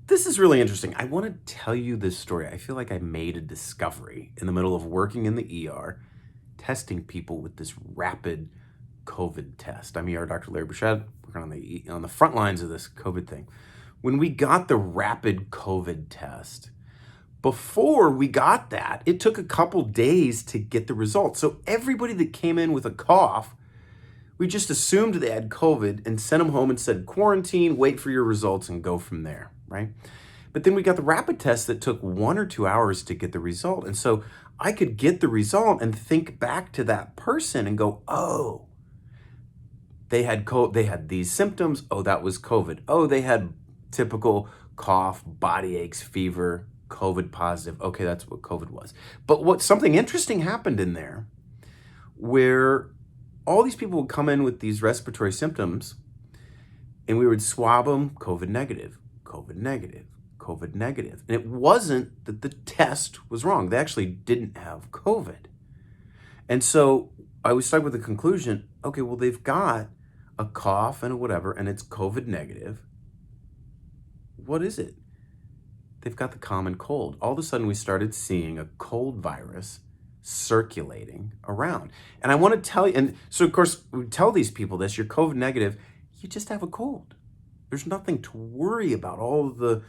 This is really interesting. I want to tell you this story. I feel like I made a discovery in the middle of working in the ER, testing people with this rapid COVID test. I'm ER Dr. Larry Burchett, working on the front lines of this COVID thing. When we got the rapid COVID test, before we got that, it took a couple days to get the results. So everybody that came in with a cough, we just assumed they had COVID and sent them home and said, quarantine, wait for your results and go from there, right? But then we got the rapid test that took 1 or 2 hours to get the result. And so I could get the result and think back to that person and go, oh, they had these symptoms. Oh, that was COVID. Oh, they had typical cough, body aches, fever, COVID positive. Okay, that's what COVID was. But something interesting happened in there where all these people would come in with these respiratory symptoms and we would swab them COVID negative, COVID negative, COVID negative. And it wasn't that the test was wrong. They actually didn't have COVID. And so I was stuck with the conclusion, okay, well, they've got a cough and a whatever, and it's COVID negative. What is it? They've got the common cold. All of a sudden, we started seeing a cold virus circulating around. And I want to tell you, and so of course, we tell these people this, you're COVID negative, you just have a cold. There's nothing to worry about. All of the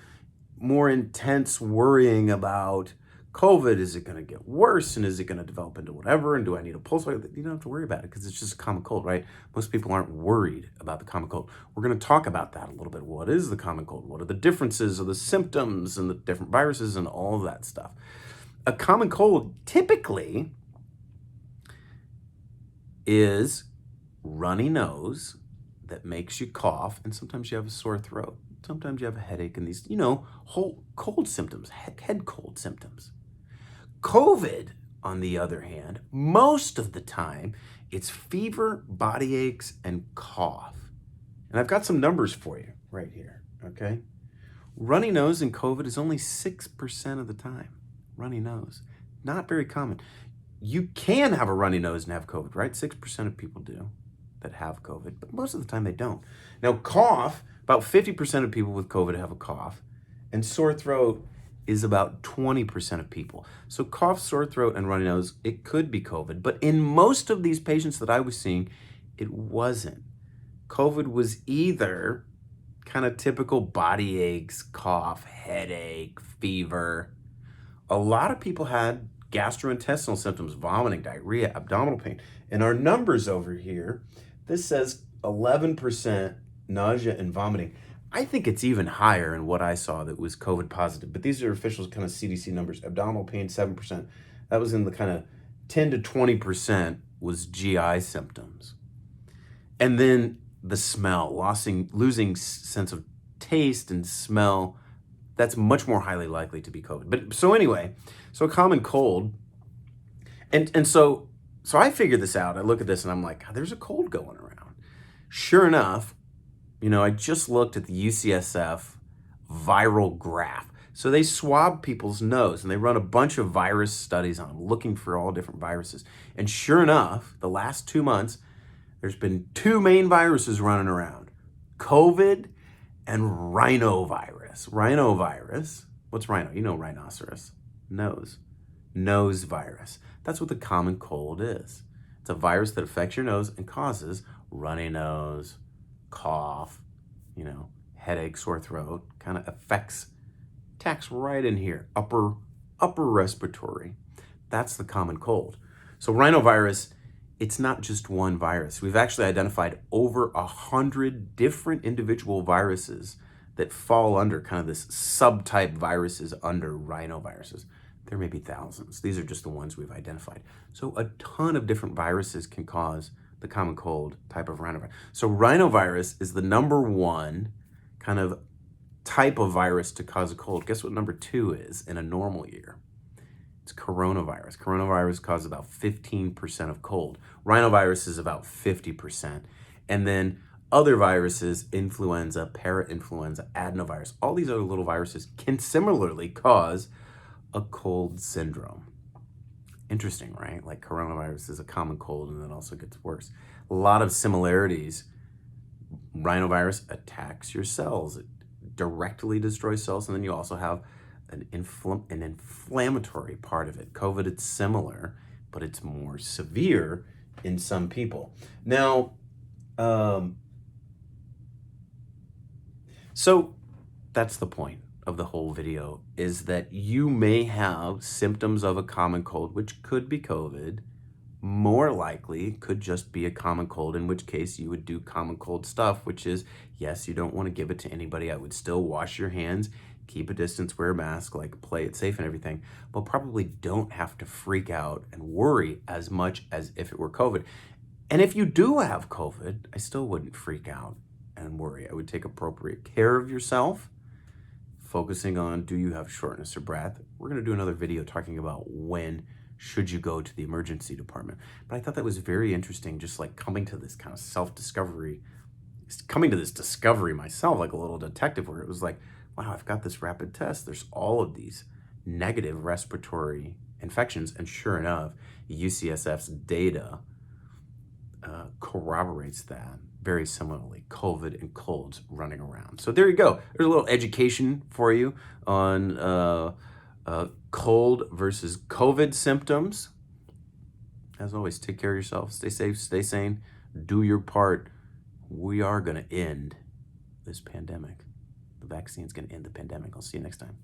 more intense worrying about COVID, is it going to get worse and is it going to develop into whatever? And do I need a pulse? You don't have to worry about it because it's just a common cold, right? Most people aren't worried about the common cold. We're going to talk about that a little bit. What is the common cold? What are the differences of the symptoms and the different viruses and all of that stuff? A common cold typically is runny nose that makes you cough, and sometimes you have a sore throat. Sometimes you have a headache and these, whole cold symptoms, head cold symptoms. COVID, on the other hand, most of the time, it's fever, body aches, and cough. And I've got some numbers for you right here, okay? Runny nose in COVID is only 6% of the time. Runny nose, not very common. You can have a runny nose and have COVID, right? 6% of people do that have COVID, but most of the time they don't. Now, cough, about 50% of people with COVID have a cough, and sore throat is about 20% of people. So cough, sore throat, and runny nose, it could be COVID, but in most of these patients that I was seeing, it wasn't. COVID was either kind of typical body aches, cough, headache, fever. A lot of people had gastrointestinal symptoms, vomiting, diarrhea, abdominal pain. And our numbers over here, this says 11% nausea and vomiting. I think it's even higher in what I saw that was COVID positive, but these are official kind of CDC numbers. Abdominal pain, 7%. That was in the kind of 10 to 20% was GI symptoms. And then the smell, losing sense of taste and smell, that's much more highly likely to be COVID. But so anyway, so a common cold. And so I figured this out. I look at this and I'm like, there's a cold going around. Sure enough, I just looked at the UCSF viral graph. So they swab people's nose and they run a bunch of virus studies on them, looking for all different viruses. And sure enough, the last 2 months, there's been 2 main viruses running around: COVID and rhinovirus. Rhinovirus, what's rhino? Rhinoceros, nose virus. That's what the common cold is. It's a virus that affects your nose and causes runny nose, cough, headache, sore throat, kind of attacks right in here, upper respiratory. That's the common cold. So rhinovirus, it's not just one virus. We've actually identified over 100 different individual viruses that fall under kind of this subtype viruses under rhinoviruses. There may be thousands. These are just the ones we've identified. So a ton of different viruses can cause the common cold type of rhinovirus. So rhinovirus is the number one kind of type of virus to cause a cold. Guess what number 2 is in a normal year? It's coronavirus. Coronavirus causes about 15% of cold. Rhinovirus is about 50%. And then other viruses, influenza, parainfluenza, adenovirus, all these other little viruses can similarly cause a cold syndrome. Interesting, right? Like coronavirus is a common cold and then also gets worse. A lot of similarities. Rhinovirus attacks your cells. It directly destroy cells, and then you also have an inflammatory part of it. COVID, it's similar, but it's more severe in some people. Now, so that's the point of the whole video, is that you may have symptoms of a common cold, which could be COVID. More likely could just be a common cold, in which case you would do common cold stuff, which is, yes, you don't want to give it to anybody. I would still wash your hands, keep a distance, wear a mask, like play it safe and everything, but probably don't have to freak out and worry as much as if it were COVID. And if you do have COVID, I still wouldn't freak out and worry. I would take appropriate care of yourself, focusing on, do you have shortness of breath? We're going to do another video talking about when should you go to the emergency department. But I thought that was very interesting, just like coming to this kind of self-discovery, coming to this discovery myself, like a little detective, where it was like, wow, I've got this rapid test. There's all of these negative respiratory infections. And sure enough, UCSF's data corroborates that very similarly, COVID and colds running around. So there you go. There's a little education for you on cold versus COVID symptoms. As always, take care of yourself. Stay safe, stay sane, do your part. We are going to end this pandemic. The vaccine's going to end the pandemic. I'll see you next time.